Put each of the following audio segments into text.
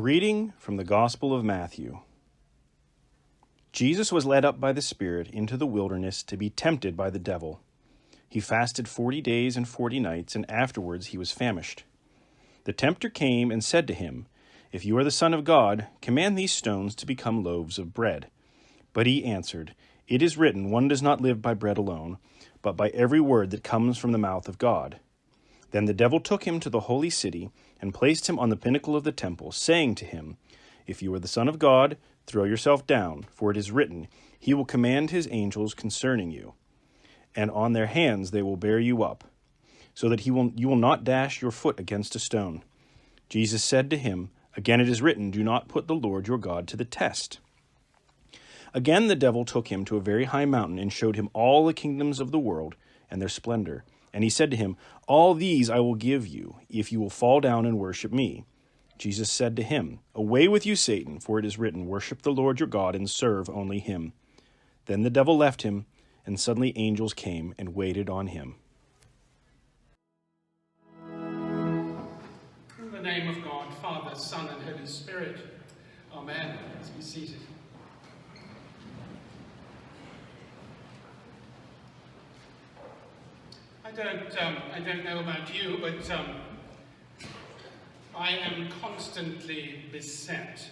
reading from the Gospel of Matthew. Jesus was led up by the Spirit into the wilderness to be tempted by the devil. He fasted 40 days and 40 nights, and afterwards he was famished. The tempter came and said to him, "If you are the Son of God, command these stones to become loaves of bread." But he answered, "It is written, one does not live by bread alone, but by every word that comes from the mouth of God." Then the devil took him to the holy city and placed him on the pinnacle of the temple, saying to him, "If you are the Son of God, throw yourself down, for it is written, He will command His angels concerning you, and on their hands they will bear you up, so that you will not dash your foot against a stone." Jesus said to him, "Again it is written, do not put the Lord your God to the test." Again the devil took him to a very high mountain and showed him all the kingdoms of the world and their splendor. And he said to him, "All these I will give you, if you will fall down and worship me." Jesus said to him, "Away with you, Satan, for it is written, worship the Lord your God and serve only him." Then the devil left him, and suddenly angels came and waited on him. In the name of God, Father, Son, and Holy Spirit. Amen. Let's be seated. I don't know about you, but I am constantly beset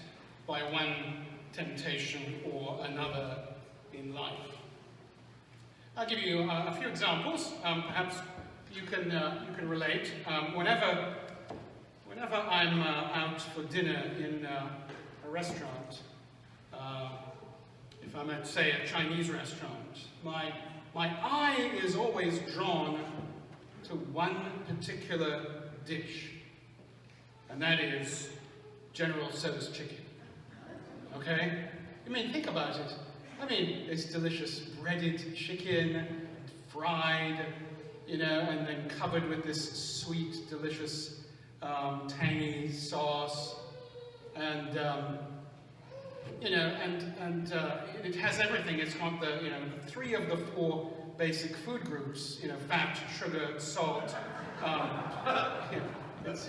by one temptation or another in life. I'll give you a few examples. Perhaps you can relate. Whenever I'm out for dinner in a restaurant, if I'm at, say, a Chinese restaurant, my eye is always drawn to one particular dish, and that is General Tso's chicken. Okay? I mean, think about it. I mean, it's delicious breaded chicken, fried, and then covered with this sweet, delicious, tangy sauce, and it has everything. It's got the, three of the four basic food groups, fat, sugar, salt. It's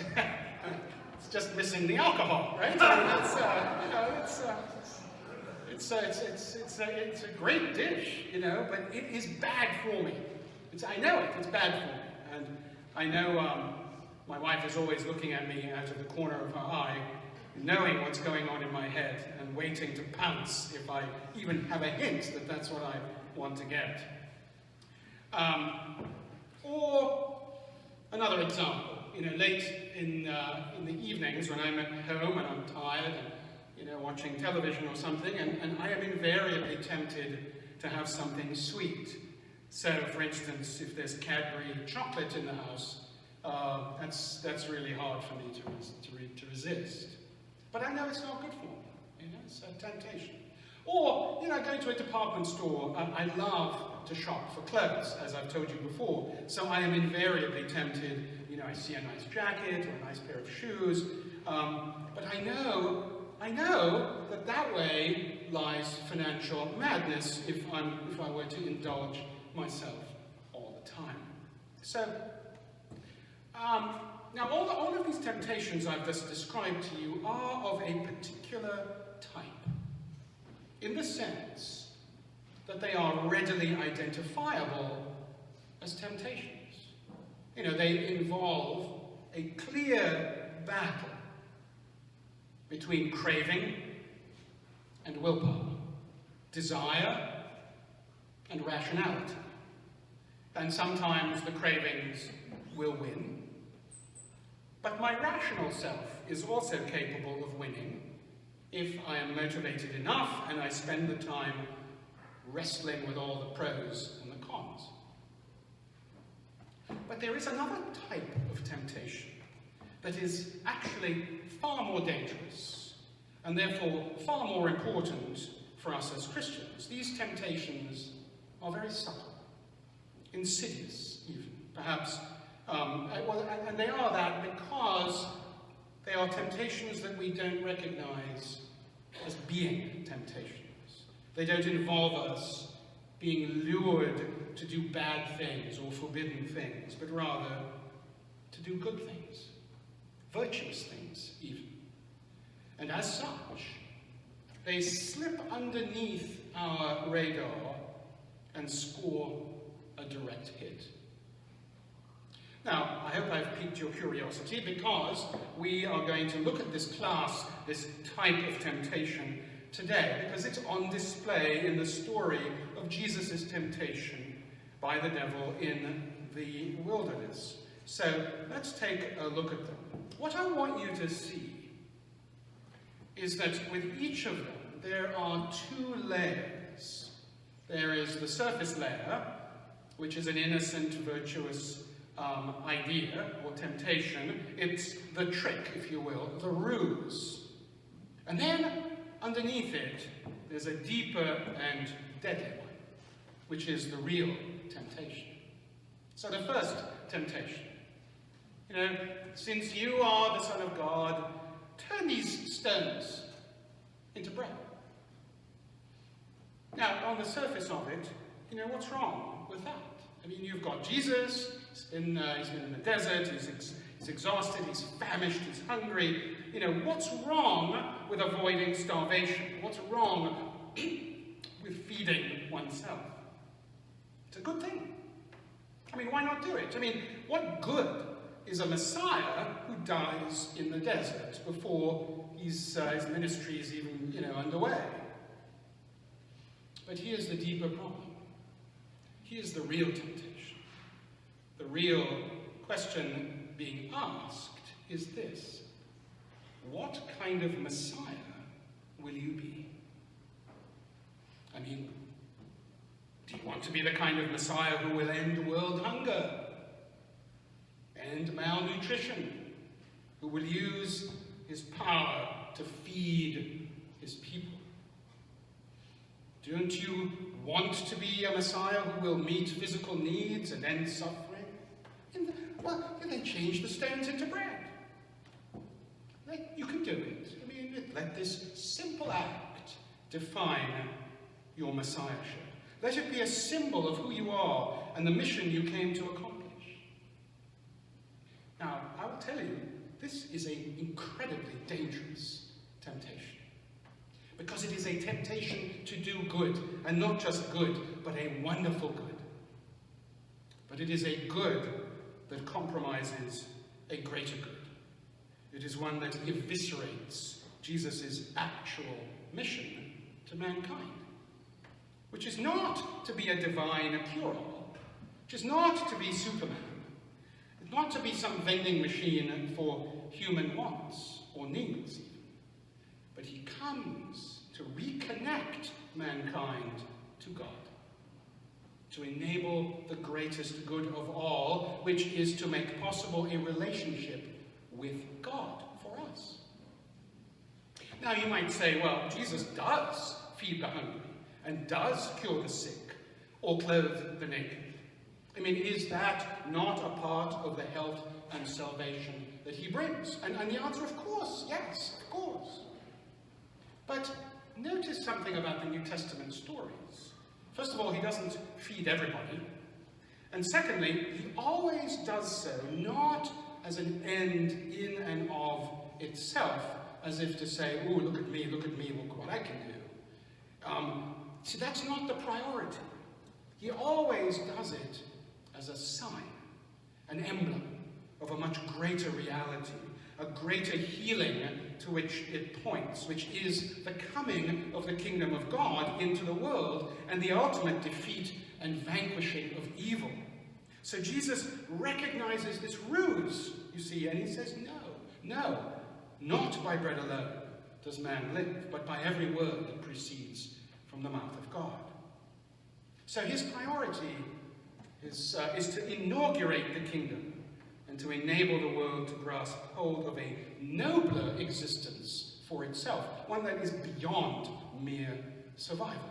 just missing the alcohol, right? It's a great dish, but it is bad for me. I know it's bad for me, and I know my wife is always looking at me out of the corner of her eye, knowing what's going on in my head and waiting to pounce if I even have a hint that that's what I want to get. Or another example, late in the evenings when I'm at home and I'm tired and watching television or something, and I am invariably tempted to have something sweet. So, for instance, if there's Cadbury chocolate in the house, that's really hard for me to resist. But I know it's not good for me. It's a temptation. Or, going to a department store, I love to shop for clothes, as I've told you before. So I am invariably tempted, I see a nice jacket or a nice pair of shoes, but I know that way lies financial madness if I were to indulge myself all the time. So, now all of these temptations I've just described to you are of a particular type, in the sense that they are readily identifiable as temptations. They involve a clear battle between craving and willpower, desire and rationality. And sometimes the cravings will win, but my rational self is also capable of winning if I am motivated enough and I spend the time wrestling with all the pros and the cons. But there is another type of temptation that is actually far more dangerous and therefore far more important for us as Christians. These temptations are very subtle, insidious even, perhaps. And they are that because they are temptations that we don't recognize as being temptations. They don't involve us being lured to do bad things or forbidden things, but rather to do good things, virtuous things even. And as such, they slip underneath our radar and score a direct hit. Now, I hope I've piqued your curiosity, because we are going to look at this class, this type of temptation today, because it's on display in the story of Jesus' temptation by the devil in the wilderness. So let's take a look at them. What I want you to see is that with each of them, there are two layers. There is the surface layer, which is an innocent, virtuous idea or temptation. It's the trick, if you will, the ruse. And then underneath it, there's a deeper and deadly one, which is the real temptation. So the first temptation, since you are the Son of God, turn these stones into bread. Now, on the surface of it, what's wrong with that? I mean, you've got Jesus, he's been in the desert, he's exhausted, he's famished, he's hungry. What's wrong with avoiding starvation? What's wrong with feeding oneself? It's a good thing. I mean, why not do it? I mean, what good is a Messiah who dies in the desert before his ministry is even, underway? But here's the deeper problem. Here's the real temptation. The real question being asked is this: what kind of Messiah will you be? I mean, do you want to be the kind of Messiah who will end world hunger, end malnutrition, who will use his power to feed his people? Don't you want to be a Messiah who will meet physical needs and end suffering? Then change the stones into bread. You can do it. I mean, let this simple act define your messiahship. Let it be a symbol of who you are and the mission you came to accomplish. Now, I will tell you, this is an incredibly dangerous temptation. Because it is a temptation to do good, and not just good, but a wonderful good. But it is a good that compromises a greater good. It is one that eviscerates Jesus' actual mission to mankind, which is not to be a divine cure-all, which is not to be Superman, it's not to be some vending machine for human wants or needs even. But he comes to reconnect mankind to God, to enable the greatest good of all, which is to make possible a relationship with God for us. Now you might say, well, Jesus does feed the hungry and does cure the sick or clothe the naked. I mean, is that not a part of the health and salvation that he brings? And the answer, of course, yes, of course. But notice something about the New Testament stories. First of all, he doesn't feed everybody. And secondly, he always does so not as an end in and of itself, as if to say, oh, look at me, look what I can do. See, that's not the priority. He always does it as a sign, an emblem of a much greater reality, a greater healing to which it points, which is the coming of the kingdom of God into the world and the ultimate defeat and vanquishing of evil. So Jesus recognizes this ruse, you see, and he says, no, not by bread alone does man live, but by every word that proceeds from the mouth of God. So his priority is to inaugurate the kingdom and to enable the world to grasp hold of a nobler existence for itself, one that is beyond mere survival.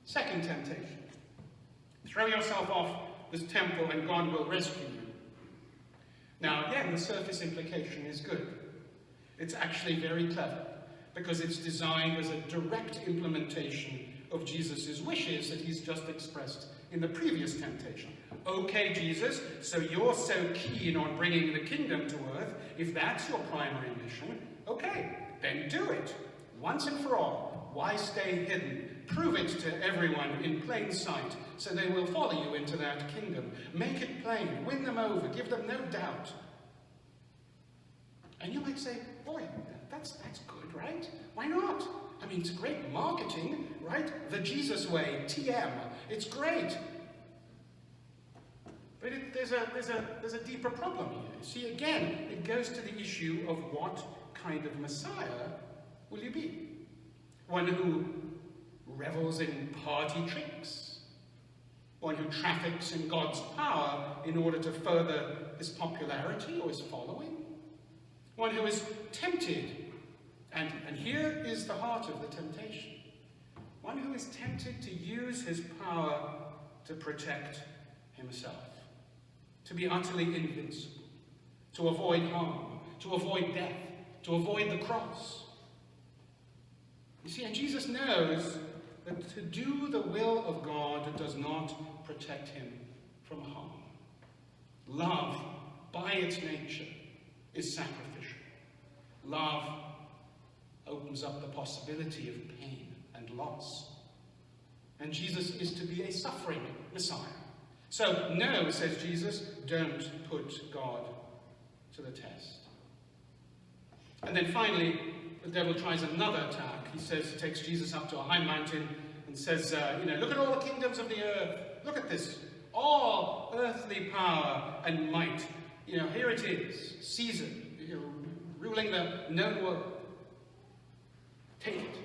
Second temptation. Throw yourself off this temple and God will rescue you. Now again, the surface implication is good. It's actually very clever, because it's designed as a direct implementation of Jesus' wishes that he's just expressed in the previous temptation. Okay, Jesus, so you're so keen on bringing the kingdom to earth, if that's your primary mission, okay, then do it. Once and for all. Why stay hidden? Prove it to everyone in plain sight, so they will follow you into that kingdom. Make it plain, win them over, give them no doubt. And you might say, boy, that's good, right? Why not? I mean, it's great marketing, right? The Jesus way, TM. It's great. But there's a deeper problem here. See, again, it goes to the issue of what kind of Messiah will you be? One who revels in party tricks? One who traffics in God's power in order to further his popularity or his following? One who is tempted, and here is the heart of the temptation. One who is tempted to use his power to protect himself, to be utterly invincible, to avoid harm, to avoid death, to avoid the cross. You see, and Jesus knows that to do the will of God does not protect him from harm. Love, by its nature, is sacrificial. Love opens up the possibility of pain and loss. And Jesus is to be a suffering Messiah. So, no, says Jesus, don't put God to the test. And then finally, the devil tries another attack. He takes Jesus up to a high mountain and says, look at all the kingdoms of the earth. Look at this. All earthly power and might. Here it is. Caesar, ruling the known world. Take it.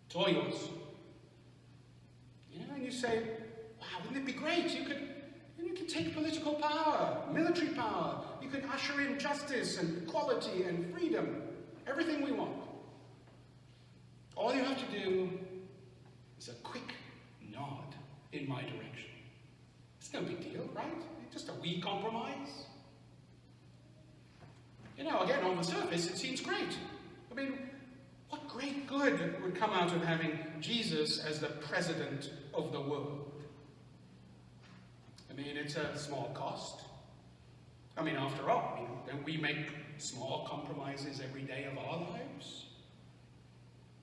It's all yours. And you say, wow, wouldn't it be great? You could take political power, military power. You could usher in justice and equality and freedom. Everything we want. All you have to do is a quick nod in my direction. It's no big deal, right? Just a wee compromise. Again, on the surface, it seems great. I mean, what great good would come out of having Jesus as the president of the world? I mean, it's a small cost. I mean, after all, don't we make small compromises every day of our lives?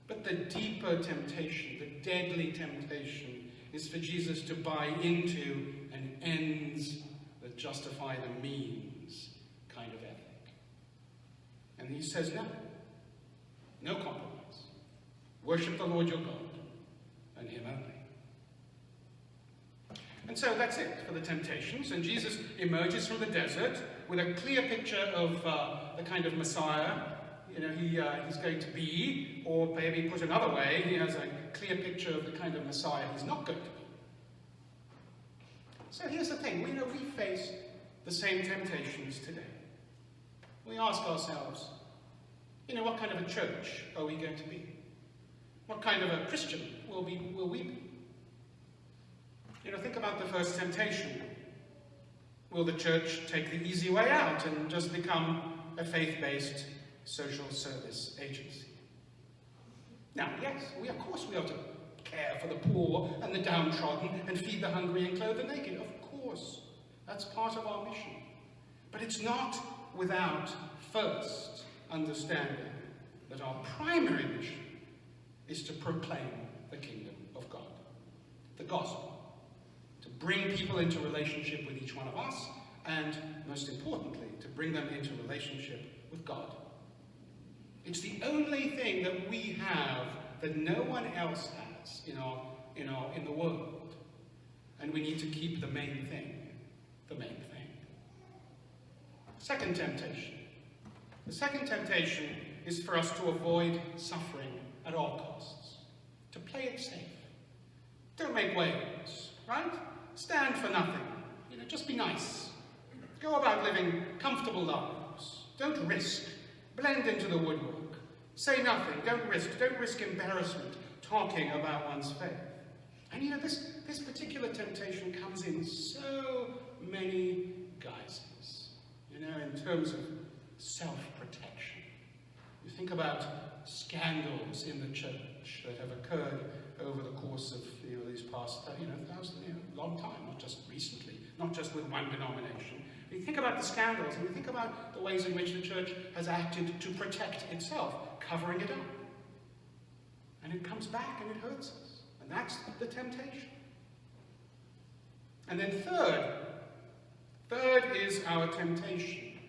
But the deeper temptation, the deadly temptation, is for Jesus to buy into an ends that justify the means kind of ethic. And he says no. No compromise. Worship the Lord your God, and him only. And so that's it for the temptations. And Jesus emerges from the desert with a clear picture of the kind of Messiah he's going to be, or maybe put another way, he has a clear picture of the kind of Messiah he's not going to be. So here's the thing, we face the same temptations today. We ask ourselves, what kind of a church are we going to be? What kind of a Christian will we be? Think about the first temptation. Will the church take the easy way out and just become a faith-based social service agency? Now, yes, of course we ought to care for the poor and the downtrodden and feed the hungry and clothe the naked. Of course. That's part of our mission. But it's not without first understanding that our primary mission is to proclaim the kingdom of God, the gospel, to bring people into relationship with each one of us, and most importantly, to bring them into relationship with God. It's the only thing that we have that no one else has in the world, and we need to keep the main thing the main thing. Second temptation. The second temptation is for us to avoid suffering at all costs, to play it safe. Don't make waves, right? Stand for nothing. Just be nice. Go about living comfortable lives. Don't risk. Blend into the woodwork. Say nothing. Don't risk embarrassment talking about one's faith. And this particular temptation comes in so many guises. In terms of self-protection. You think about scandals in the church that have occurred over the course of these past 1,000 years, long time, not just recently, not just with one denomination. You think about the scandals, and you think about the ways in which the church has acted to protect itself, covering it up. And it comes back and it hurts us. And that's the temptation. And then third is our temptation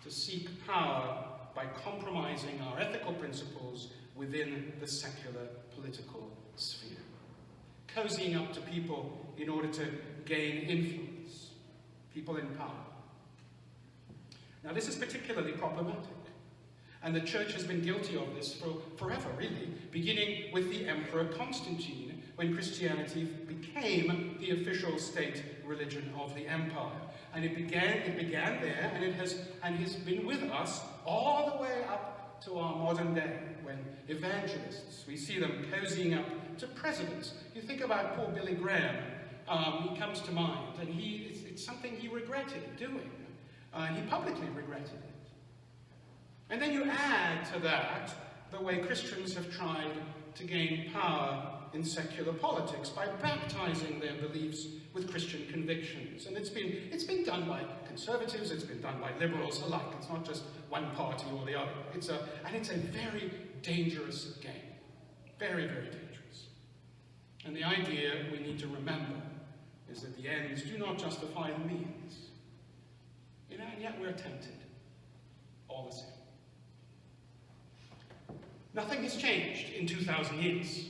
to seek power by compromising our ethical principles within the secular political sphere. Cozying up to people in order to gain influence. People in power. Now this is particularly problematic. And the church has been guilty of this for forever, really, beginning with the Emperor Constantine, when Christianity became the official state religion of the empire. And it began there, and it has been with us all the way up to our modern day, when evangelists, we see them cozying up to presidents. You think about poor Billy Graham, he comes to mind, and it's something he regretted doing. He publicly regretted it. And then you add to that the way Christians have tried to gain power in secular politics by baptizing their beliefs with Christian convictions. And it's been done by conservatives, it's been done by liberals alike. It's not just one party or the other. It's a very dangerous game. Very, very dangerous. And the idea we need to remember is that the ends do not justify the means. And yet we're tempted, all the same. Nothing has changed in 2,000 years.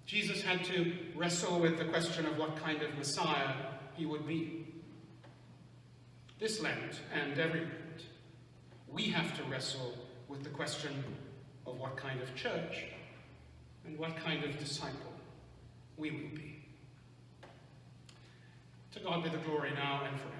Jesus had to wrestle with the question of what kind of Messiah he would be. This Lent and every Lent, we have to wrestle with the question of what kind of church and what kind of disciple we will be. To God be the glory now and forever.